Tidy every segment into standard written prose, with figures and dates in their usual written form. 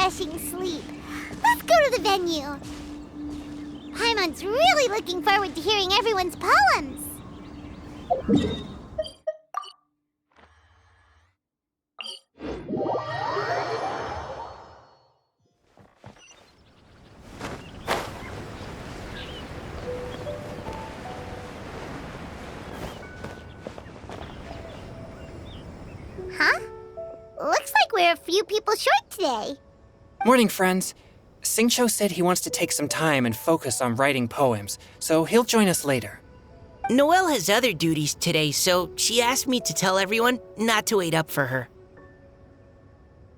refreshing sleep. Let's go to the venue. Paimon's really looking forward to hearing everyone's poems. Huh? Looks like we're a few people short today. Morning, friends. Singcho said he wants to take some time and focus on writing poems, so he'll join us later. Noelle has other duties today, so she asked me to tell everyone not to wait up for her.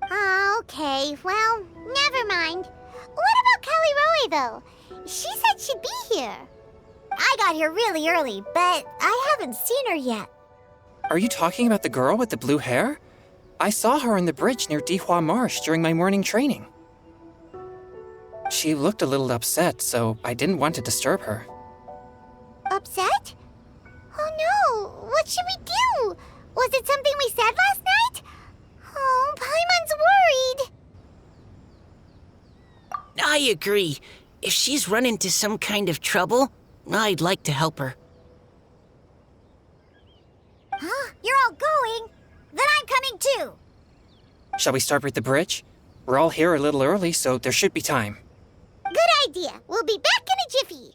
Oh, okay. Well, never mind. What about Kelly Roy, though? She said she'd be here. I got here really early, but I haven't seen her yet. Are you talking about the girl with the blue hair? I saw her on the bridge near Dihua Marsh during my morning training. She looked a little upset, so I didn't want to disturb her. Upset? Oh no! What should we do? Was it something we said last night? Oh, Paimon's worried. I agree. If she's run into some kind of trouble, I'd like to help her. Huh? You're all going? Then I'm coming too. Shall we start with the bridge? We're all here a little early, so there should be time. Good idea. We'll be back in a jiffy.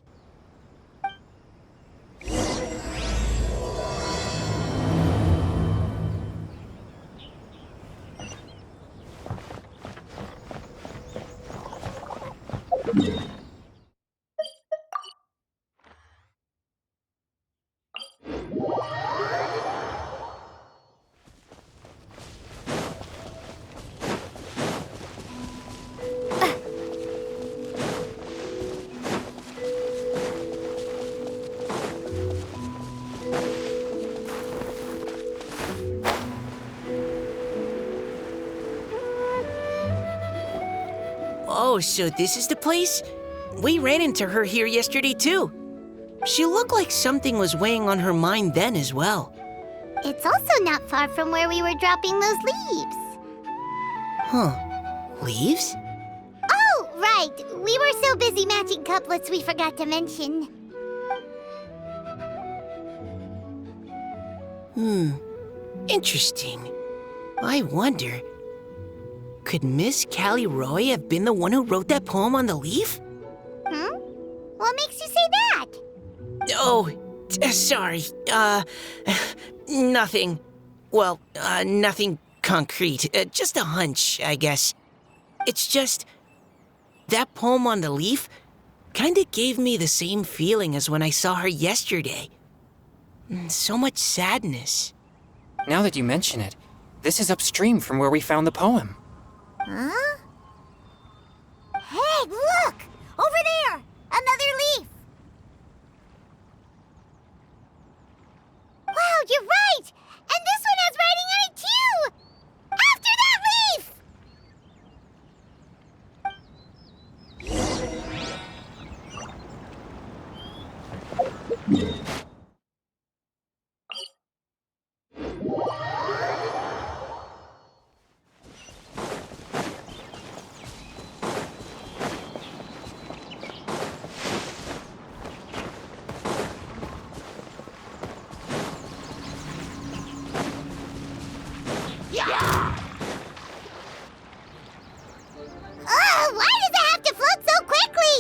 Oh, so this is the place? We ran into her here yesterday, too. She looked like something was weighing on her mind then as well. It's also not far from where we were dropping those leaves. Huh. Leaves? Oh, right. We were so busy matching couplets we forgot to mention. Interesting. I wonder, could Miss Callie Roy have been the one who wrote that poem on the leaf? What makes you say that? Oh, sorry. Nothing. Well, nothing concrete. Just a hunch, I guess. It's just, that poem on the leaf kinda gave me the same feeling as when I saw her yesterday. So much sadness. Now that you mention it, this is upstream from where we found the poem. Huh? Hey, look! Over there! Another leaf! Wow, you're right! And this one has writing on it too! After that leaf! Why does it have to float so quickly?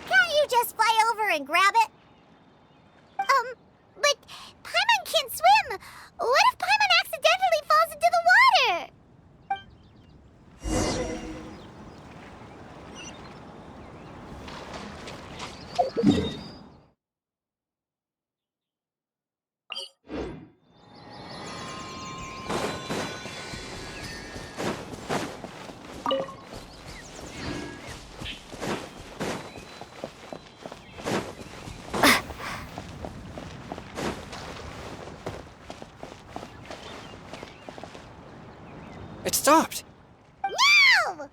Can't you just fly over and grab it? But Paimon can't swim. What if Paimon accidentally falls into the water? It stopped. No!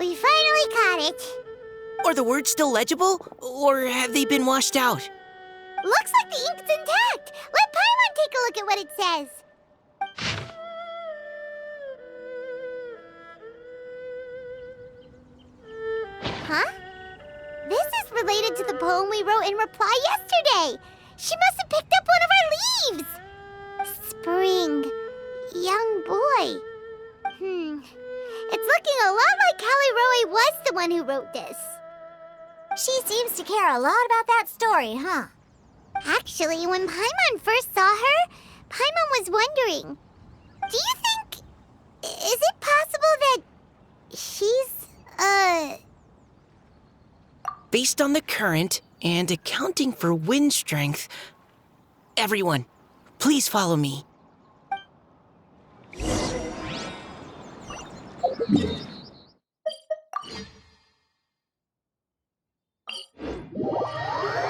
We finally caught it. Are the words still legible, or have they been washed out? Looks like the ink's intact. Let Paimon take a look at what it says. Huh? This is related to the poem we wrote in reply yesterday. She must have picked up one of our leaves. Spring. Young boy. It's looking a lot like Callie Roe was the one who wrote this. She seems to care a lot about that story, huh? Actually, when Paimon first saw her, Paimon was wondering, do you think... is it possible that she's, Based on the current and accounting for wind strength, everyone, please follow me.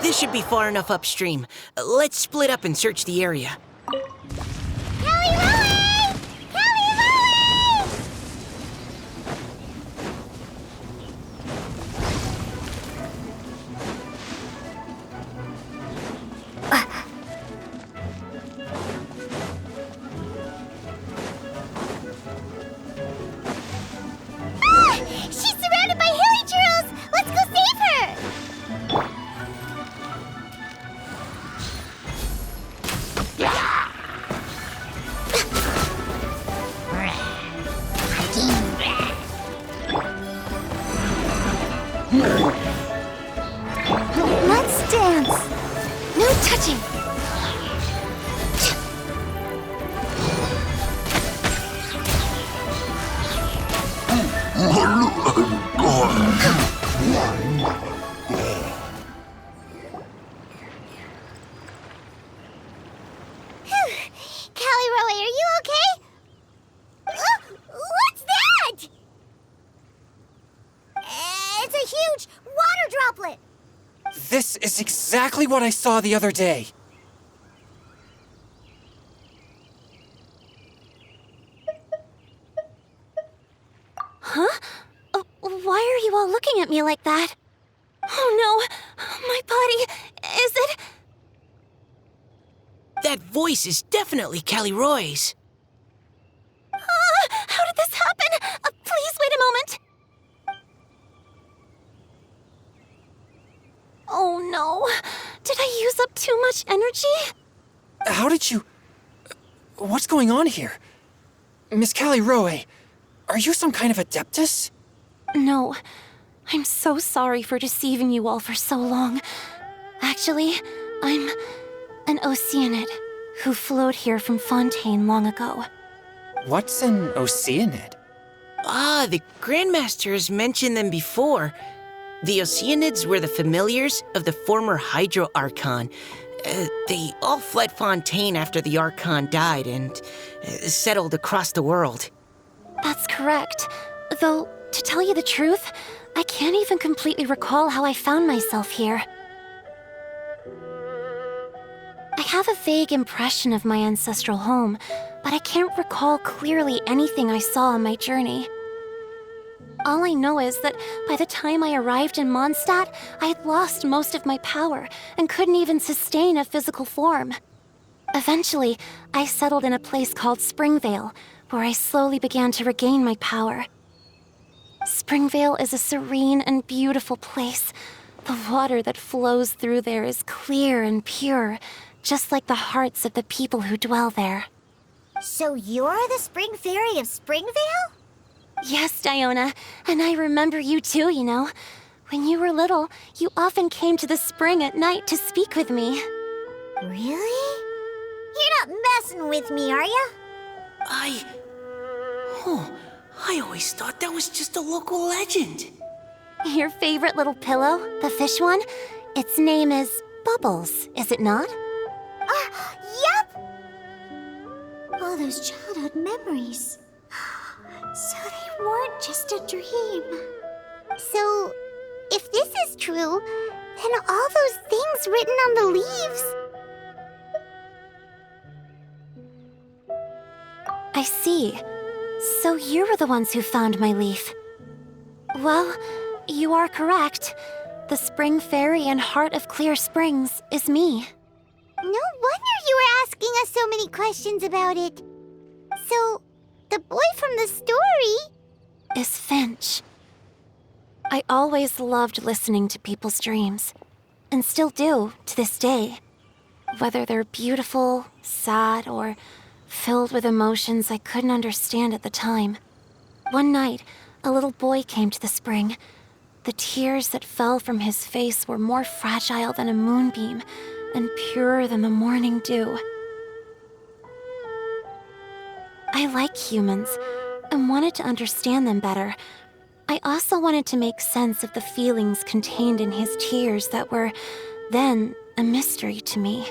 This should be far enough upstream. Let's split up and search the area. Callie Roe! Callie Roe! She's surrounded by hilly churls! Let's go save her! Let's dance! No touching! Callie Roe, are you okay? What's that? It's a huge water droplet. This is exactly what I saw the other day. Huh? Why are you all looking at me like that? Oh no, my body, is it? That voice is definitely Callie Roy's. How did this happen? Please wait a moment. Oh no, did I use up too much energy? How did you... What's going on here? Miss Callie Roe, are you some kind of adeptus? No, I'm so sorry for deceiving you all for so long. Actually, I'm an Oceanid who flowed here from Fontaine long ago. What's an Oceanid? Ah, the Grandmaster has mentioned them before. The Oceanids were the familiars of the former Hydro Archon. They all fled Fontaine after the Archon died and settled across the world. That's correct. Though, to tell you the truth, I can't even completely recall how I found myself here. I have a vague impression of my ancestral home, but I can't recall clearly anything I saw on my journey. All I know is that by the time I arrived in Mondstadt, I had lost most of my power and couldn't even sustain a physical form. Eventually, I settled in a place called Springvale, where I slowly began to regain my power. Springvale is a serene and beautiful place. The water that flows through there is clear and pure, just like the hearts of the people who dwell there. So you're the Spring Fairy of Springvale? Yes, Diona, and I remember you too, you know. When you were little, you often came to the spring at night to speak with me. Really? You're not messing with me, are you? I always thought that was just a local legend. Your favorite little pillow, the fish one? Its name is Bubbles, is it not? Yep! All those childhood memories. So they weren't just a dream. So, if this is true, then all those things written on the leaves... I see. So you were the ones who found my leaf. Well, you are correct. The Spring Fairy and Heart of Clear Springs is me. No wonder you were asking us so many questions about it. So, the boy from the story... Is Finch. I always loved listening to people's dreams, and still do to this day. Whether they're beautiful, sad, or filled with emotions I couldn't understand at the time. One night, a little boy came to the spring. The tears that fell from his face were more fragile than a moonbeam and purer than the morning dew. I like humans and wanted to understand them better. I also wanted to make sense of the feelings contained in his tears that were, then, a mystery to me.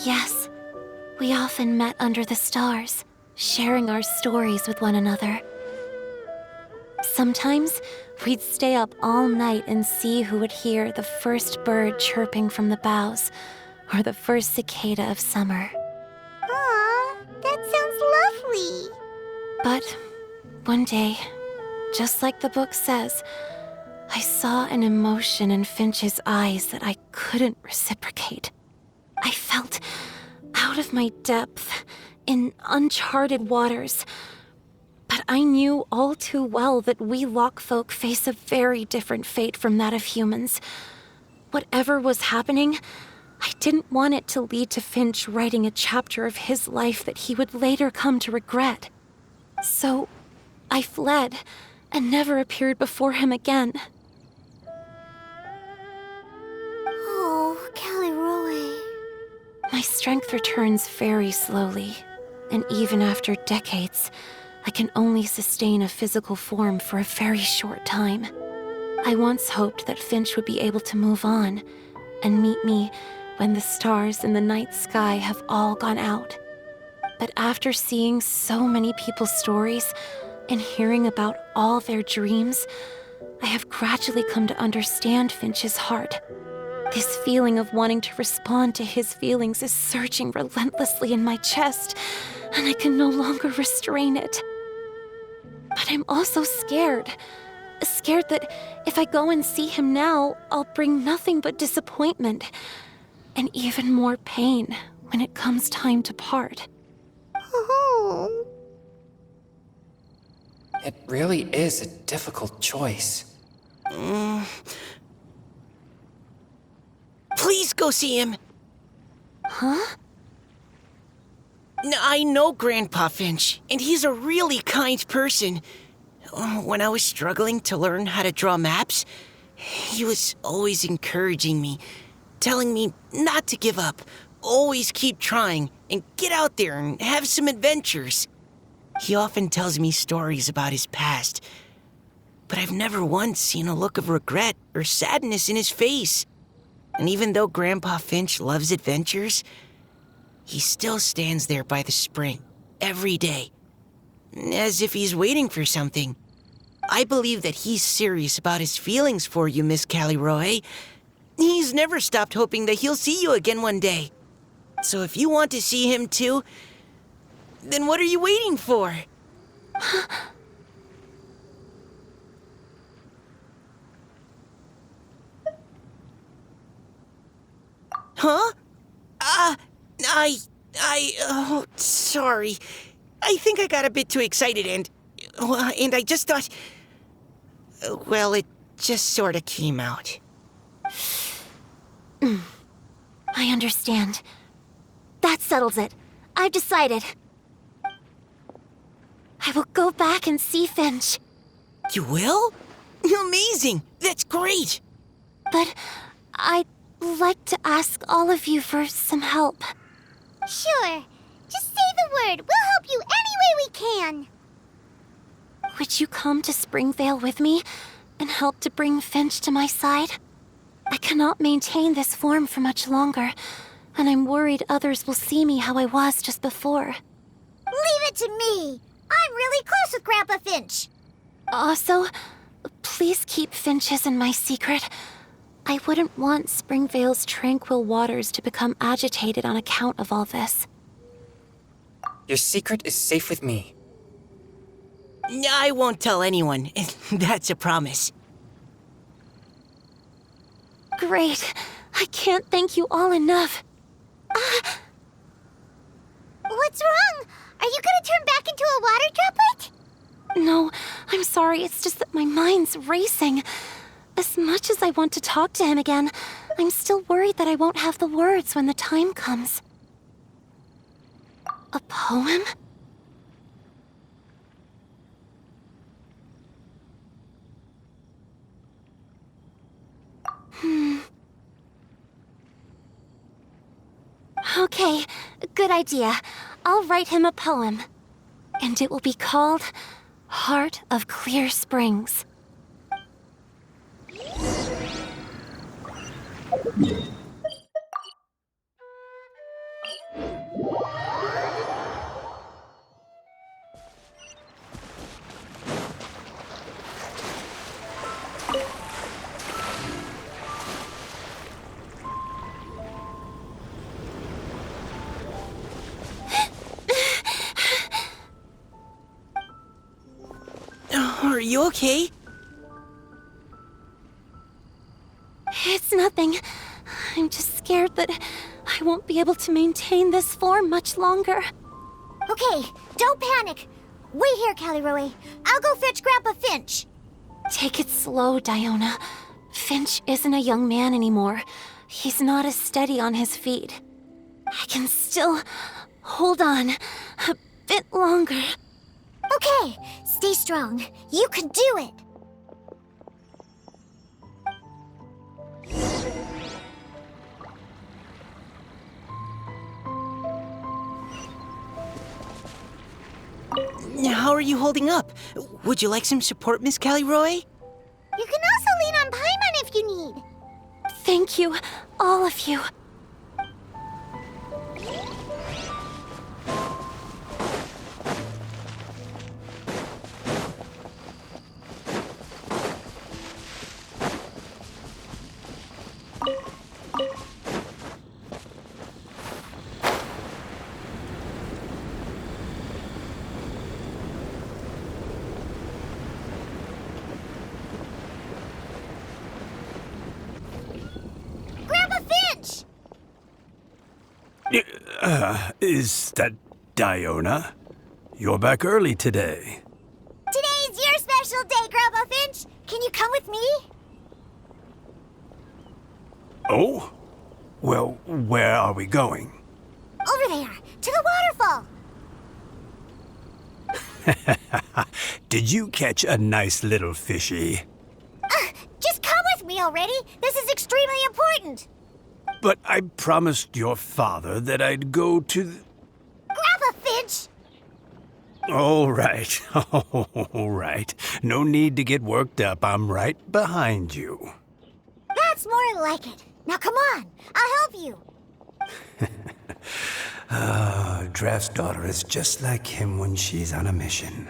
Yes, we often met under the stars, sharing our stories with one another. Sometimes, we'd stay up all night and see who would hear the first bird chirping from the boughs, or the first cicada of summer. Aw, that sounds lovely. But one day, just like the book says, I saw an emotion in Finch's eyes that I couldn't reciprocate. I felt out of my depth, in uncharted waters. But I knew all too well that we Lockfolk face a very different fate from that of humans. Whatever was happening, I didn't want it to lead to Finch writing a chapter of his life that he would later come to regret. So, I fled, and never appeared before him again. Oh, Callie. My strength returns very slowly, and even after decades, I can only sustain a physical form for a very short time. I once hoped that Finch would be able to move on and meet me when the stars in the night sky have all gone out. But after seeing so many people's stories and hearing about all their dreams, I have gradually come to understand Finch's heart. This feeling of wanting to respond to his feelings is surging relentlessly in my chest, and I can no longer restrain it. But I'm also scared. Scared that if I go and see him now, I'll bring nothing but disappointment, and even more pain when it comes time to part. Oh. It really is a difficult choice. Please go see him. Huh? I know Grandpa Finch, and he's a really kind person. When I was struggling to learn how to draw maps, he was always encouraging me, telling me not to give up, always keep trying, and get out there and have some adventures. He often tells me stories about his past, but I've never once seen a look of regret or sadness in his face. And even though Grandpa Finch loves adventures, he still stands there by the spring, every day, as if he's waiting for something. I believe that he's serious about his feelings for you, Miss Callie. He's never stopped hoping that he'll see you again one day. So if you want to see him too, then what are you waiting for? Huh? Oh, sorry. I think I got a bit too excited and I just thought, well, it just sort of came out. I understand. That settles it. I've decided. I will go back and see Finch. You will? Amazing! That's great! But I'd like to ask all of you for some help. Sure. Just say the word. We'll help you any way we can. Would you come to Springvale with me and help to bring Finch to my side? I cannot maintain this form for much longer, and I'm worried others will see me how I was just before. Leave it to me. I'm really close with Grandpa Finch. Also, please keep Finch's in my secret. I wouldn't want Springvale's tranquil waters to become agitated on account of all this. Your secret is safe with me. I won't tell anyone. That's a promise. Great. I can't thank you all enough. What's wrong? Are you gonna turn back into a water droplet? No, I'm sorry. It's just that my mind's racing. As much as I want to talk to him again, I'm still worried that I won't have the words when the time comes. A poem? Okay, good idea. I'll write him a poem. And it will be called Heart of Clear Springs. Are you okay? It's nothing. I'm just scared that I won't be able to maintain this form much longer. Okay, don't panic. Wait here, Caliroe. I'll go fetch Grandpa Finch. Take it slow, Diona. Finch isn't a young man anymore. He's not as steady on his feet. I can still hold on a bit longer. Okay, stay strong. You can do it. How are you holding up? Would you like some support, Miss Caliroe? You can also lean on Paimon if you need. Thank you, all of you. Grandpa Finch! Is that Diona? You're back early today. Today's your special day, Grandpa Finch. Can you come with me? Oh? Well, where are we going? Over there, to the waterfall. Did you catch a nice little fishy? Just come with me already. This is extremely important. But I promised your father that I'd go to the... Grandpa Finch! All right, all right. No need to get worked up. I'm right behind you. That's more like it. Now come on, I'll help you. Draft's daughter is just like him when she's on a mission.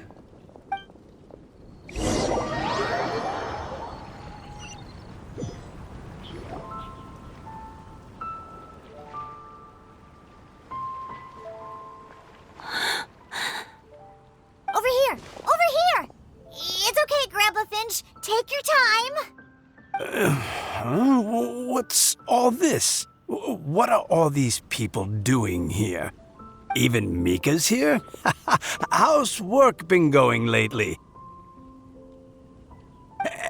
Over here! Over here! It's okay, Grandpa Finch. Take your time. Huh? What's all this? What are all these people doing here? Even Mika's here? How's work been going lately?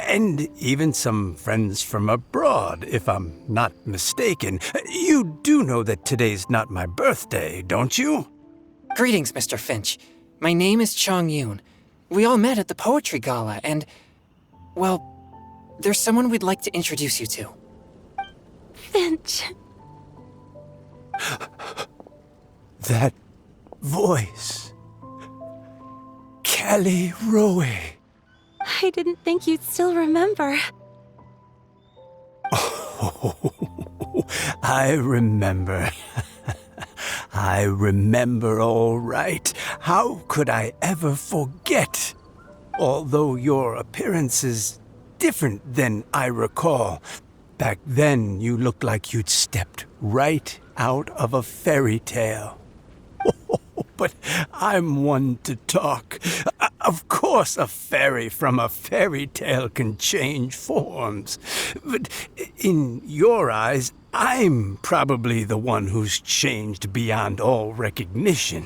And even some friends from abroad, if I'm not mistaken. You do know that today's not my birthday, don't you? Greetings, Mr. Finch. My name is Chong Yoon. We all met at the poetry gala, and, well, there's someone we'd like to introduce you to. Finch. That voice. Caliroe. I didn't think you'd still remember. Oh, I remember. I remember all right. How could I ever forget? Although your appearance is different than I recall. Back then, you looked like you'd stepped right out of a fairy tale. But I'm one to talk. Of course, a fairy from a fairy tale can change forms. But in your eyes, I'm probably the one who's changed beyond all recognition.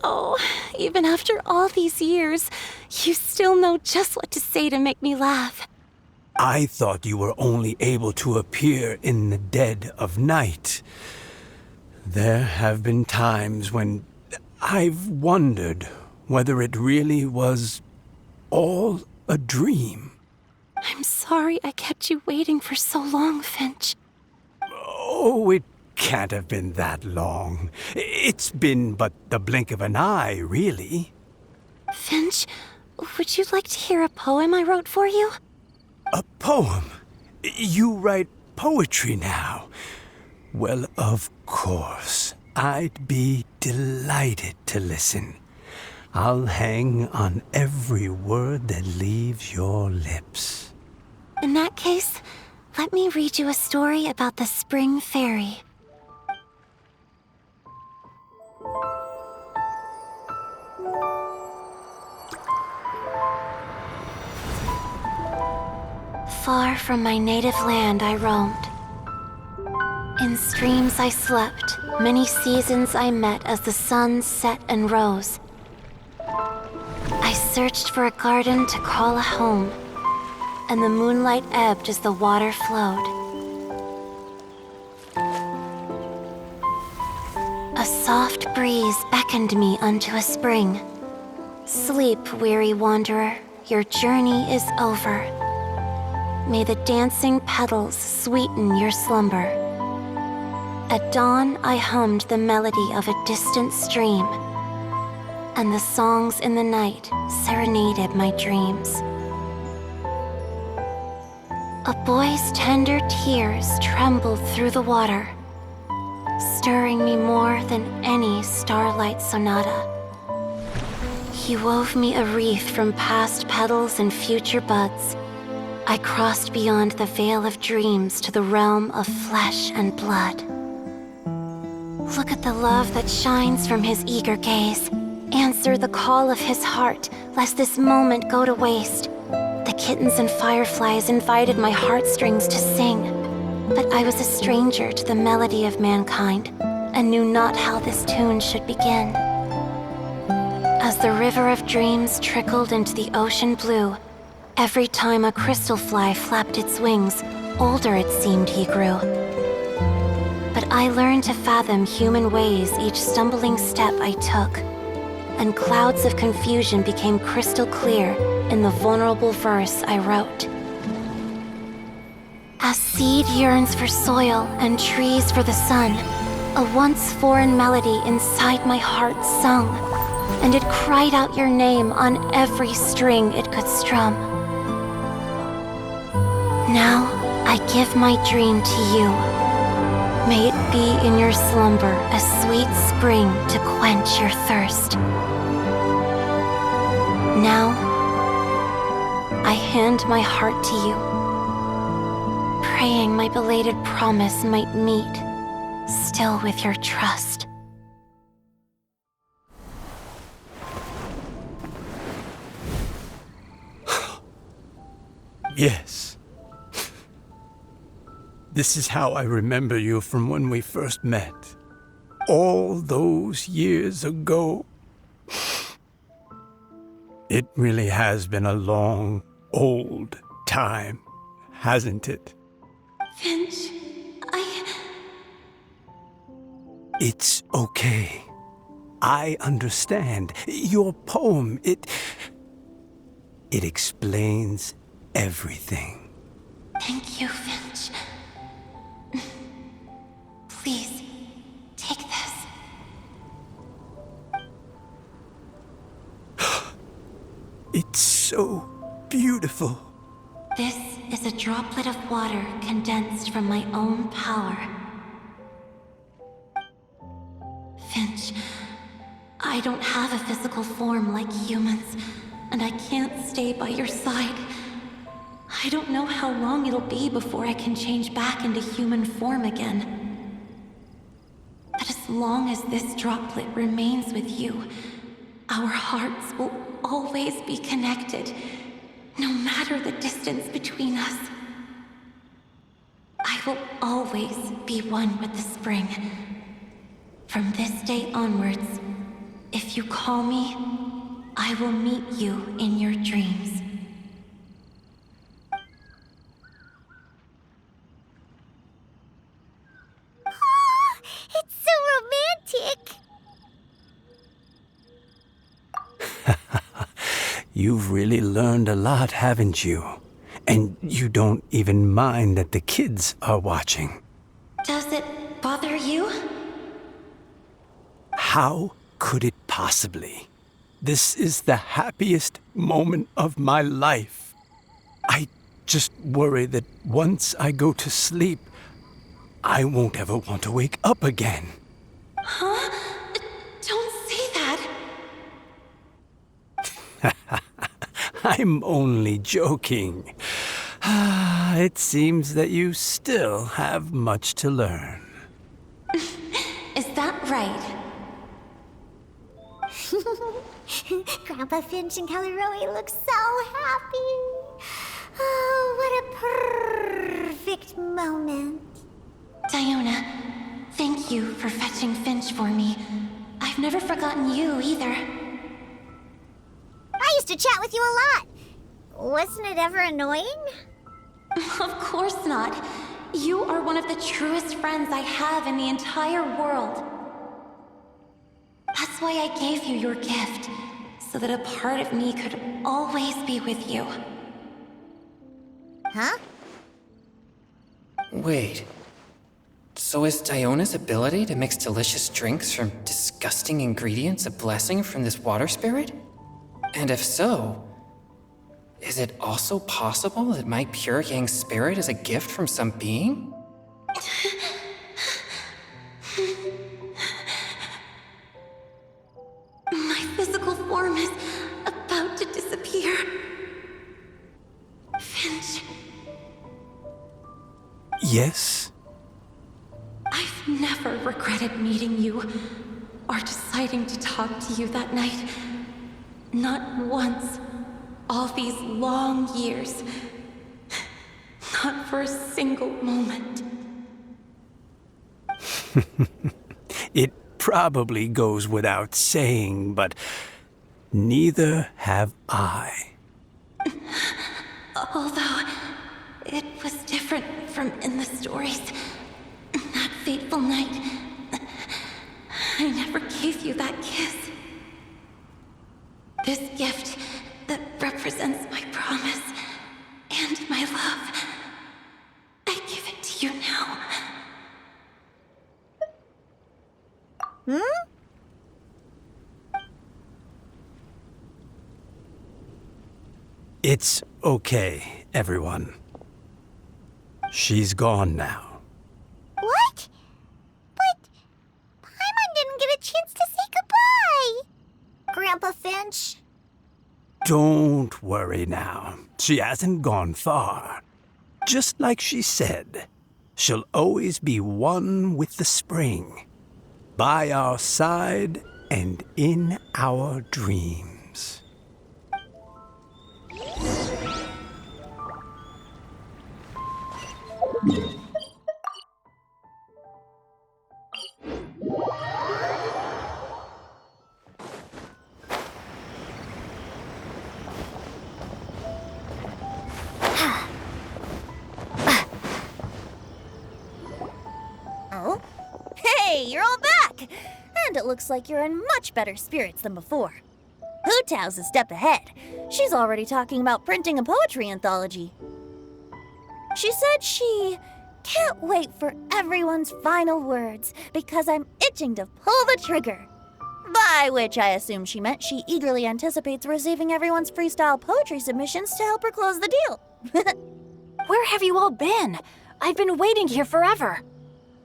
Oh, even after all these years, you still know just what to say to make me laugh. I thought you were only able to appear in the dead of night. There have been times when I've wondered whether it really was all a dream. I'm sorry I kept you waiting for so long, Finch. Oh, it can't have been that long. It's been but the blink of an eye, really. Finch, would you like to hear a poem I wrote for you? A poem? You write poetry now? Well, of course. I'd be delighted to listen. I'll hang on every word that leaves your lips. In that case, let me read you a story about the Spring Fairy. Far from my native land I roamed. In streams I slept, many seasons I met as the sun set and rose. I searched for a garden to call a home, and the moonlight ebbed as the water flowed. A soft breeze beckoned me unto a spring. Sleep, weary wanderer, your journey is over. May the dancing petals sweeten your slumber. At dawn, I hummed the melody of a distant stream, and the songs in the night serenaded my dreams. A boy's tender tears trembled through the water, stirring me more than any starlight sonata. He wove me a wreath from past petals and future buds. I crossed beyond the veil of dreams to the realm of flesh and blood. Look at the love that shines from his eager gaze. Answer the call of his heart, lest this moment go to waste. The kittens and fireflies invited my heartstrings to sing, but I was a stranger to the melody of mankind, and knew not how this tune should begin. As the river of dreams trickled into the ocean blue, every time a crystal fly flapped its wings, older it seemed he grew. But I learned to fathom human ways each stumbling step I took, and clouds of confusion became crystal clear in the vulnerable verse I wrote. As seed yearns for soil and trees for the sun, a once foreign melody inside my heart sung, and it cried out your name on every string it could strum. Now I give my dream to you. May it be in your slumber a sweet spring to quench your thirst. Now, I hand my heart to you, praying my belated promise might meet, still with your trust. Yes. This is how I remember you from when we first met. All those years ago. It really has been a long, old time, hasn't it? Finch, It's okay. I understand. Your poem, it explains everything. Thank you, Finch. Please, take this. It's so beautiful. This is a droplet of water condensed from my own power. Finch, I don't have a physical form like humans, and I can't stay by your side. I don't know how long it'll be before I can change back into human form again. But as long as this droplet remains with you, our hearts will always be connected, no matter the distance between us. I will always be one with the spring. From this day onwards, if you call me, I will meet you in your dreams. Oh, it's so romantic. You've really learned a lot, haven't you? And you don't even mind that the kids are watching. Does it bother you? How could it possibly? This is the happiest moment of my life. I just worry that once I go to sleep, I won't ever want to wake up again. Huh? Don't say that. I'm only joking. It seems that you still have much to learn. Is that right? Grandpa Finch and Kelly Rowie look so happy. Oh, what a perfect moment. Diona, thank you for fetching Finch for me. I've never forgotten you either. I used to chat with you a lot. Wasn't it ever annoying? Of course not. You are one of the truest friends I have in the entire world. That's why I gave you your gift, so that a part of me could always be with you. Huh? Wait. So is Diona's ability to mix delicious drinks from disgusting ingredients a blessing from this water spirit? And if so, is it also possible that my pure yang spirit is a gift from some being? My physical form is about to disappear. Finch, Yes? I've never regretted meeting you or deciding to talk to you that night. Not once. All these long years. Not for a single moment. It probably goes without saying, but neither have I. Although it was different from in the stories. That fateful night, I never gave you that kiss. This gift that represents my promise and my love, I give it to you now. It's okay, everyone. She's gone now. What? But Paimon didn't get a chance to say goodbye. Grandpa Finch. Don't worry now. She hasn't gone far. Just like she said, she'll always be one with the spring. By our side and in our dreams. Oh? Hey, you're all back! And it looks like you're in much better spirits than before. Hu-Tao's a step ahead. She's already talking about printing a poetry anthology. She said she can't wait for everyone's final words because I'm itching to pull the trigger. By which I assume she meant she eagerly anticipates receiving everyone's freestyle poetry submissions to help her close the deal. Where have you all been? I've been waiting here forever.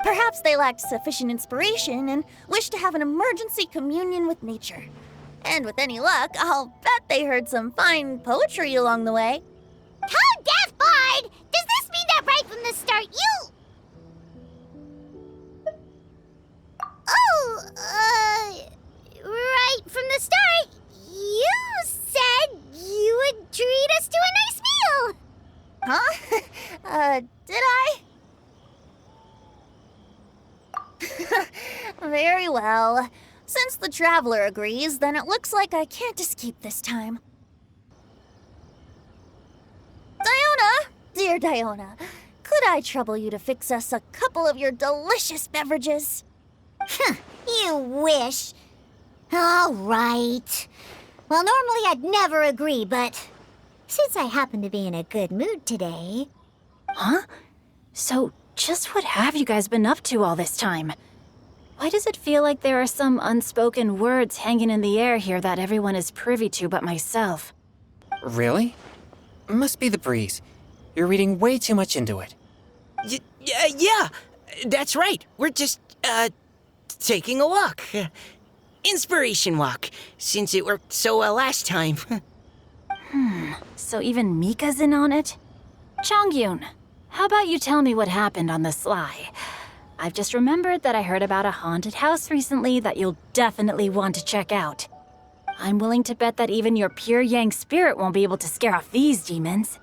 Perhaps they lacked sufficient inspiration and wished to have an emergency communion with nature. And with any luck, I'll bet they heard some fine poetry along the way. Tone deaf, Bard! Does this mean that right from the start you... Oh, right from the start, you said you would treat us to a nice meal! Huh? Did I? Very well. Since the traveler agrees, then it looks like I can't escape this time. Diona! Dear Diona, could I trouble you to fix us a couple of your delicious beverages? You wish. All right. Well, normally I'd never agree, but since I happen to be in a good mood today... Huh? So, just what have you guys been up to all this time? Why does it feel like there are some unspoken words hanging in the air here that everyone is privy to but myself? Really? Must be the breeze. You're reading way too much into it. Yeah, that's right. We're just, taking a walk. Inspiration walk, since it worked so well last time. So even Mika's in on it? Chongyun, how about you tell me what happened on the sly? I've just remembered that I heard about a haunted house recently that you'll definitely want to check out. I'm willing to bet that even your pure yang spirit won't be able to scare off these demons.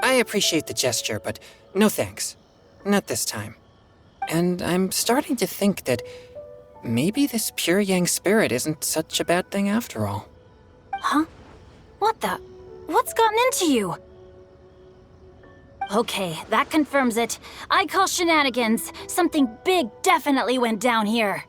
I appreciate the gesture, but no thanks. Not this time. And I'm starting to think that maybe this pure yang spirit isn't such a bad thing after all. Huh? What the? What's gotten into you? Okay, that confirms it. I call shenanigans. Something big definitely went down here.